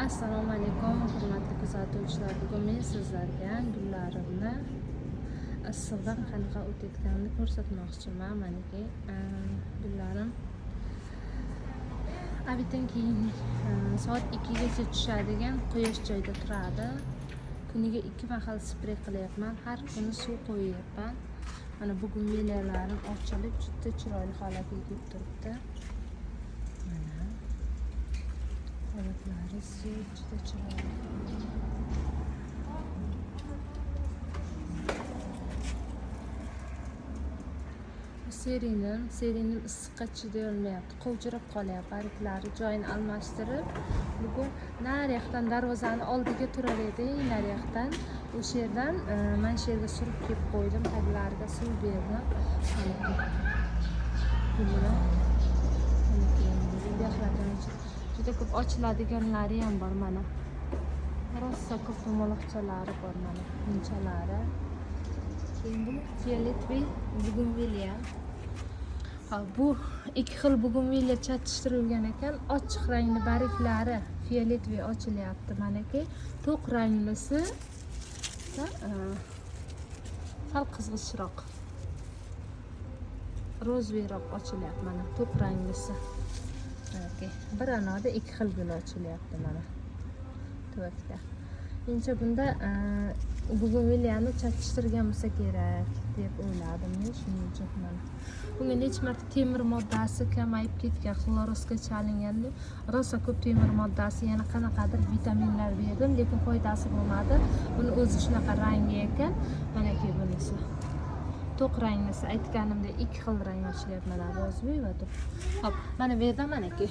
Assalomu alaykum, hurmatli kuzatuvchilar. Bugun men sizlarga gullarimni issiqdan qanaqa o'tayotganini ko'rsatmoqchiman. Maniki gullarim obeddan keyin soat 2 gacha tushadigan quyosh joyda turadi. Kuniga 2 mahal sprey qilyapman. Har kuni suv qo'yyapman. Mana bugun meyalarim ochilib, juda chiroyli holatga kelib turibdi. Mana holatlari juda chiroyli. Serining issiqqa chiday olmayapti. Qovjirab qolyapti. Barglari joyini almashtirib, bugun naryoqdan darvozani oldiga turar edi, naryoqdan. O'sha yerdan mana shu yerga surib kelib qo'ydim, taglariga suv berdim. Juda ko'p ochiladiganlari ham bor mana. Rosa ko'p mo'laqchalari bor mana, munchalari. Keyin bu fioletviy bugunvilya. Bu ikki xil bugunvilya chatishtirilgan ekan. Ochiq rangli barglari fioletviy ochilyapti. Manaki to'q ranglisi sal qizg'ishroq, rozviroq ochilyapti mana to'q ranglisi. Bir anoda ikki xil gul ochilyapti mana tuvakda. Endi bunda bugunvilyani chatishtirgan bo'lsa kerak deb o'yladim men, shuning uchun mana. Bunga necha marta temir moddasi kamayib ketgan, xlorosga chalinganda rosa ko'p temir moddasi, yana qanaqadir vitaminlar berdim, lekin foydasi bo'lmadi. Buni o'zi shunaqa rangi ekan. Manaki bunisi to'q ranglisi, aytganimdek ikki xil rang ochilyapti mana, rozviy va to'q. Hop, mana bu yerda manaki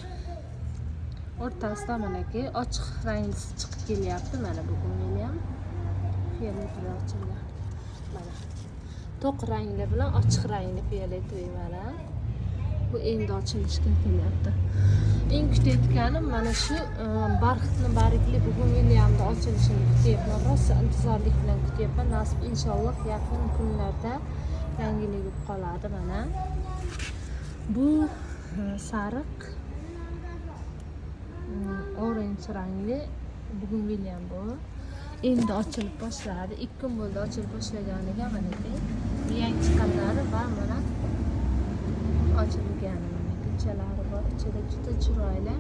o'rtasida manaki ochiq ranglisi chiqib kelyapti. Mana bugunvilyam fioletviy ochilgan. Mana to'q rangli bilan ochiq rangli fioletviy mana. Bu endi ochilishga kelyapti. Eng kutayotganim mana shu barxitni bargli bugunvilyamda ochilishini kutyapman. Rosa intizorlik bilan kutyapman. Nasib inshaalloh yaqin kunlarda yangilik qoladi mana. Bu sariq orange rangli bugunvilyam bu. Endi ochilib boshladi. 2 kun bo'ldi ochilib boshlaganiga. Mana bu yangi chiqqanlari va mana ochilgani mana kuchalari bor. Ichida juda chiroyli.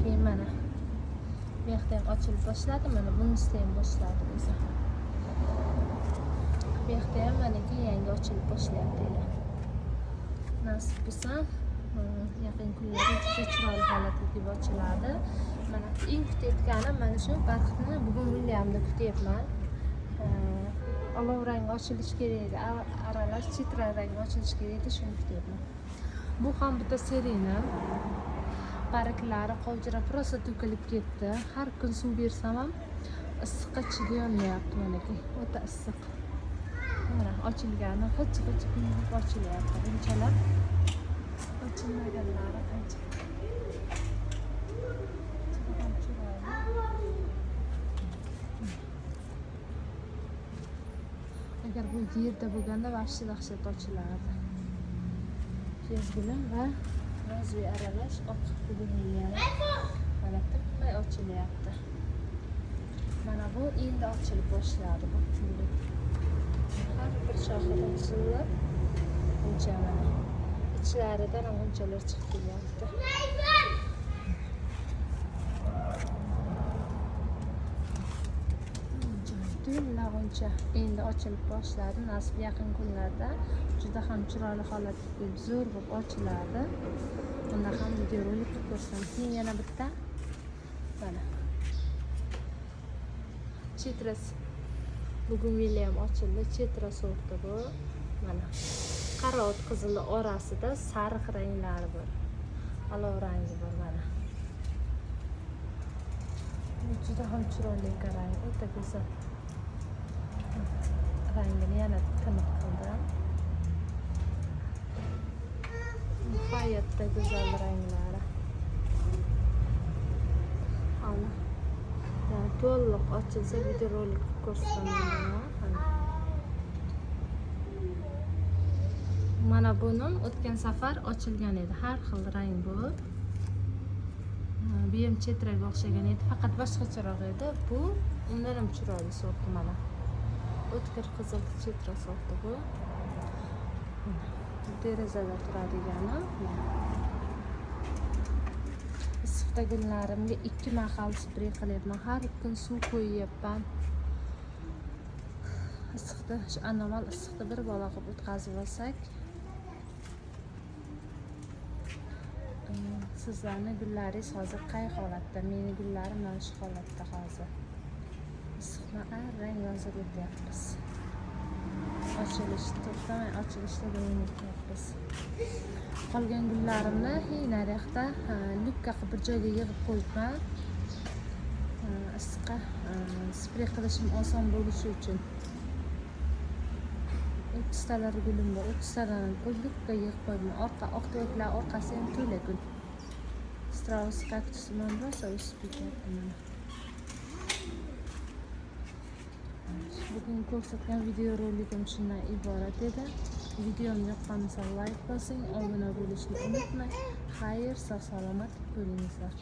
Keyin mana bu yoqda ham ochilib boshladi. Mana bunisida ham boshladi o'zi. Bu yoqda ham mana yangi ochilib boshlayapti. Nasib bo'lsa yaqin kunlarda juda chiroyli holatga kelib ochiladi. Mana eng kutayotganim mana shu barxitni bugunvilyamda kutyapman. Olov rang ochilishi kerak edi, aralash chitra rang ochilishi kerak edi, shuni kutyapman. Bu ham bitta seriyni barglari qovjirab rosa to'kilib ketdi. Har kun suv bersam ham issiqqa chiday olmayapti. Manaki o'ta issiq. Mana ochilgani hech ochilyapti. Bunchalar ochilmaganlari qancha. Agar bu yerda bo'lganda vahshiy dahshat ochilardi. Kezgilim va rozviy aralash oq bugunvilyam mana tinmay ochilyapti. Mana bu endi ochilib boshladi bu kunlik. Har bir shoxidan sullab buncha mana ichlaridan ham bunchalar chiqib kelyapti. Buncha endi ochilib boshladi. Nasib yaqin kunlarda juda ham chiroyli holatga kelib zo'r bo'lib ochiladi. Bunda ham videorolik qilib ko'rsam. Keyin yana bitta mana chitras bugunvilyam ochildi. Chitra sorti bu. Mana qora o't qizili orasida sariq ranglari bor. Olov rangi bor mana. Juda ham chiroyli rang, o'ta go'zal. Rangini yana tiniq qildim. Nihoyatda go'zal ranglari. Ana to'liq ochilsa videorolik ko'rsataman. Mana buni o'tgan safar ochilgan edi. Har xil rang bu. Bu ham chetraga o'xshagan edi, faqat boshqacharoq edi. Bu undan ham chiroyli sorti mana. O'tkir qizil chetra sorti bu. Derazada turadigani. Issiqda gullarimga 2 mahal sprey qilyapman. Har kun suv qo'yyapman. Issiqda, shu anomal issiqda bir bola qilib o'tkazib olsak, sizlarni gullaringiz hozir qay holatda? Meni gullarim mana shu holatda hozir. Issiqni arang yozib o'tyapmiz. To'xtamay ochilishda davom etyapmiz. Qolgan gullarimni naryoqda lupka qilib bir joyga yig'ib qo'yibman. Issiqqa sprey qilishim oson bo'lishi uchun. 30 talar gulim bor. 30 talarni lupka yig'ib qo'yibman. Oq tuvaklar orqasi ham to'la gul. Strauss kaktusi bilan rosa o'sib ketyapti mana. Bugun ko'rsatgan video rolikim shundan iborat edi. Videomni yoqqansa like bosing, obuna bo'lishni unutmang. Xayr, sog' salomat bo'lingizlar.